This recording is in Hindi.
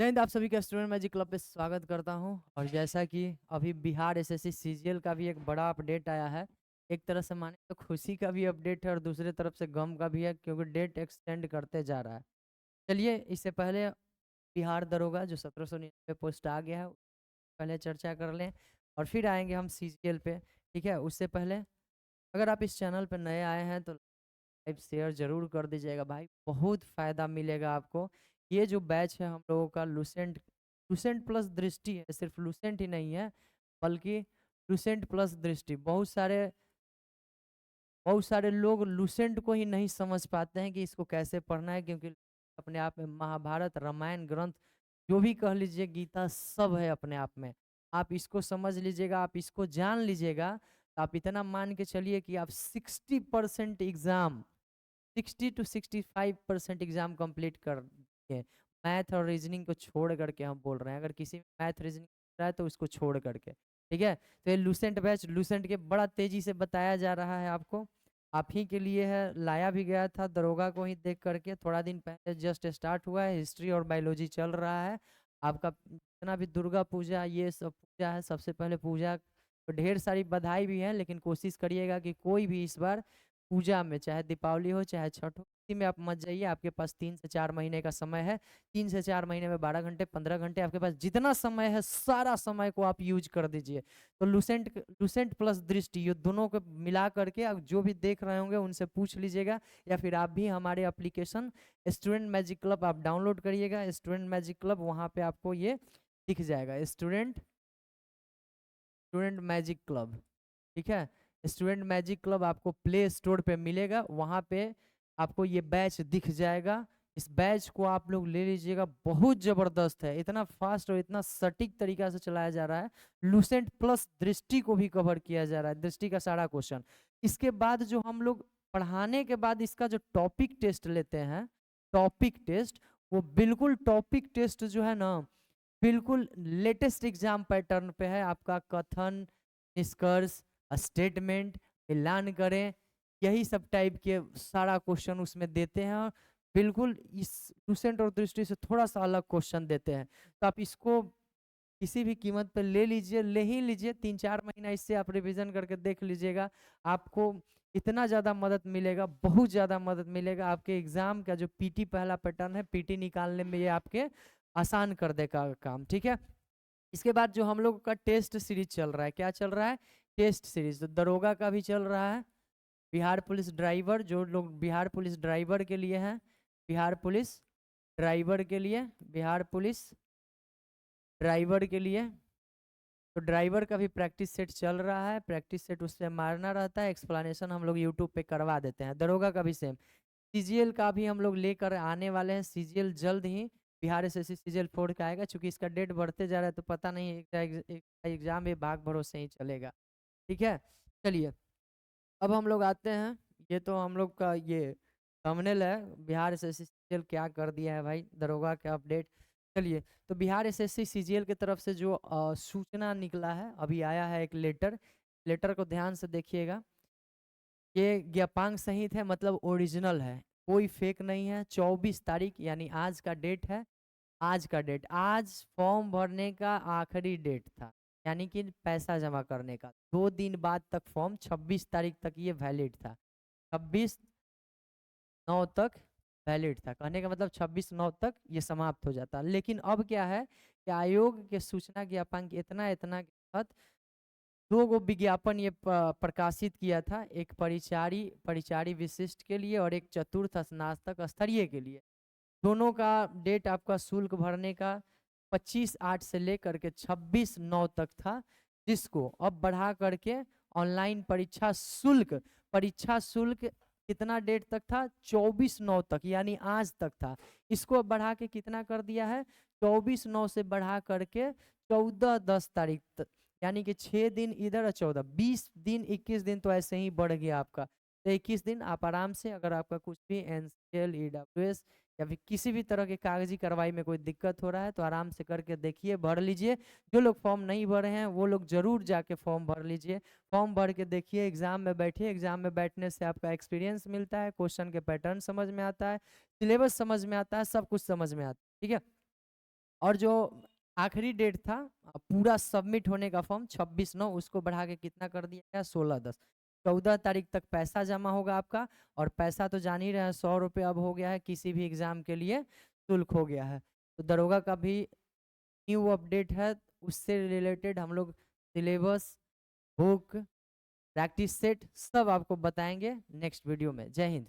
जय हिंद। आप सभी का स्टूडेंट मैजिक क्लब पे स्वागत करता हूं। और जैसा कि अभी बिहार एसएससी सीजीएल का भी एक बड़ा अपडेट आया है। एक तरह से माने तो खुशी का भी अपडेट है और दूसरी तरफ से गम का भी है, क्योंकि डेट एक्सटेंड करते जा रहा है। चलिए, इससे पहले बिहार दरोगा जो 1799 पोस्ट आ गया है, पहले चर्चा कर लें और फिर आएंगे हम सीजीएल पे। ठीक है, उससे पहले अगर आप इस चैनल पर नए आए हैं तो लाइक शेयर जरूर कर दीजिएगा भाई, बहुत फ़ायदा मिलेगा आपको। ये जो बैच है हम लोगों का लुसेंट लुसेंट प्लस दृष्टि है, सिर्फ लुसेंट ही नहीं है बल्कि लुसेंट प्लस दृष्टि। बहुत सारे लोग लुसेंट को ही नहीं समझ पाते हैं कि इसको कैसे पढ़ना है, क्योंकि अपने आप में महाभारत रामायण ग्रंथ जो भी कह लीजिए, गीता सब है अपने आप में। आप इसको समझ लीजिएगा, आप इसको जान लीजिएगा, तो आप इतना मान के चलिए कि आप 60% एग्जाम 60 to 65% एग्जाम कंप्लीट कर के, मैथ और रीजनिंग को छोड़ करके हम बोल रहे हैं। अगर किसी में मैथ रीजनिंग रहा है तो उसको छोड़ करके, ठीक है। तो ये लूसेंट बैच लूसेंट के बड़ा तेजी से बताया जा रहा है आपको, आप ही के लिए है। लाया भी गया था दरोगा को ही देख करके, थोड़ा दिन पहले जस्ट स्टार्ट हुआ है, हिस्ट्री और बायोलॉजी चल रहा है आपका। जितना भी दुर्गा पूजा ये सब पूजा है, सबसे पहले पूजा तो ढेर सारी बधाई भी है, लेकिन कोशिश करिएगा कि कोई भी इस बार पूजा में, चाहे दीपावली हो चाहे छठ हो, इसी में आप मत जाइए। आपके पास 3 से 4 महीने का समय है। 3 से 4 महीने में 12 घंटे 15 घंटे आपके पास जितना समय है, सारा समय को आप यूज कर दीजिए। तो लुसेंट लुसेंट प्लस दृष्टि ये दोनों को मिला करके आप जो भी देख रहे होंगे उनसे पूछ लीजिएगा, या फिर आप भी हमारे एप्लीकेशन स्टूडेंट मैजिक क्लब आप डाउनलोड करिएगा। स्टूडेंट मैजिक क्लब वहाँ पे आपको ये दिख जाएगा, स्टूडेंट स्टूडेंट मैजिक क्लब। ठीक है, स्टूडेंट मैजिक क्लब आपको प्ले स्टोर पे मिलेगा, वहाँ पे आपको ये बैच दिख जाएगा। इस बैच को आप लोग ले लीजिएगा, बहुत ज़बरदस्त है, इतना फास्ट और इतना सटीक तरीका से चलाया जा रहा है। लूसेंट प्लस दृष्टि को भी कवर किया जा रहा है, दृष्टि का सारा क्वेश्चन। इसके बाद जो हम लोग पढ़ाने के बाद इसका जो टॉपिक टेस्ट लेते हैं, टॉपिक टेस्ट, वो बिल्कुल टॉपिक टेस्ट जो है ना, बिल्कुल लेटेस्ट एग्जाम पैटर्न पे है आपका। कथन, निष्कर्ष, स्टेटमेंट, ऐलान करें, यही सब टाइप के सारा क्वेश्चन उसमें देते हैं। और बिल्कुल इस लुसेंट और दृष्टि से थोड़ा सा अलग क्वेश्चन देते हैं। तो आप इसको किसी भी कीमत पर ले लीजिए, ले ही लीजिए। 3-4 महीना इससे आप रिवीजन करके देख लीजिएगा, आपको इतना ज़्यादा मदद मिलेगा, बहुत ज़्यादा मदद मिलेगा। आपके एग्जाम का जो पीटी पहला पैटर्न है, पीटी निकालने में ये आपके आसान कर देगा काम, ठीक है। इसके बाद जो हम लोग का टेस्ट सीरीज चल रहा है, क्या चल रहा है? Test series. तो दरोगा का भी चल रहा है, बिहार पुलिस ड्राइवर, जो लोग बिहार पुलिस ड्राइवर के लिए हैं, बिहार पुलिस ड्राइवर के लिए, बिहार पुलिस ड्राइवर के लिए, तो ड्राइवर का भी प्रैक्टिस सेट चल रहा है। प्रैक्टिस सेट उससे मारना रहता है, एक्सप्लेनेशन हम लोग यूट्यूब पे करवा देते हैं। दरोगा का भी सेम। सीजीएल का भी हम लोग लेकर आने वाले हैं, सीजीएल जल्द ही बिहार एसएससी सीजीएल 4 का आएगा। चूंकि इसका डेट बढ़ते जा रहा है तो पता नहीं एक एग्जाम भी भाग भरोसे ही चलेगा, ठीक है। चलिए, अब हम लोग आते हैं, ये तो हम लोग का ये थंबनेल है, बिहार एसएससी सीजीएल क्या कर दिया है भाई, दरोगा का अपडेट। चलिए, तो बिहार एसएससी सीजीएल की तरफ से जो सूचना निकला है, अभी आया है एक लेटर। लेटर को ध्यान से देखिएगा, ये ज्ञापांक सहित है, मतलब ओरिजिनल है, कोई फेक नहीं है। 24 तारीख यानी आज का डेट है, आज का डेट, आज फॉर्म भरने का आखिरी डेट था, यानी कि पैसा जमा करने का। 2 दिन बाद तक फॉर्म, 26 तारीख तक ये वैलिड था, 26/9 तक वैलिड था। कहने का मतलब 26/9 तक ये समाप्त हो जाता। लेकिन अब क्या है कि आयोग के सूचना ज्ञापांक इतना इतना के तहत 2 गो विज्ञापन ये प्रकाशित किया था, एक परिचारी परिचारी विशिष्ट के लिए और एक चतुर्थ स्नातक स्तरीय के लिए। दोनों का डेट आपका शुल्क भरने का 25/8 से लेकर के 26/9 तक था, जिसको अब बढ़ा करके ऑनलाइन परीक्षा शुल्क कितना डेट तक था? 24/9 तक, यानी आज तक था। इसको अब बढ़ा के कितना कर दिया है? 24/9 से बढ़ा करके 14/10 तक, यानी कि 6 दिन इधर और 14, 20 दिन, 21 दिन तो ऐसे ही बढ़ गया आपका। तो 21 दिन आप आराम से, अगर आपका कुछ भी एनसीएल, ईडब्ल्यूएस या फिर किसी भी तरह के कागजी कार्रवाई में कोई दिक्कत हो रहा है तो आराम से करके देखिए, भर लीजिए। जो लोग फॉर्म नहीं भरे हैं वो लोग जरूर जाके फॉर्म भर लीजिए। फॉर्म भर के देखिए, एग्जाम में बैठिए, एग्जाम में बैठने से आपका एक्सपीरियंस मिलता है, क्वेश्चन के पैटर्न समझ में आता है, सिलेबस समझ में आता है, सब कुछ समझ में आता है, ठीक है। और जो आखिरी डेट था पूरा सबमिट होने का फॉर्म 26/9, उसको बढ़ा के कितना कर दिया गया 16/10। 14 तारीख तक पैसा जमा होगा आपका। और पैसा तो जान ही रहे हैं 100 रुपये अब हो गया है, किसी भी एग्जाम के लिए शुल्क हो गया है। तो दरोगा का भी न्यू अपडेट है, उससे रिलेटेड हम लोग सिलेबस, बुक, प्रैक्टिस सेट सब आपको बताएंगे नेक्स्ट वीडियो में। जय हिंद।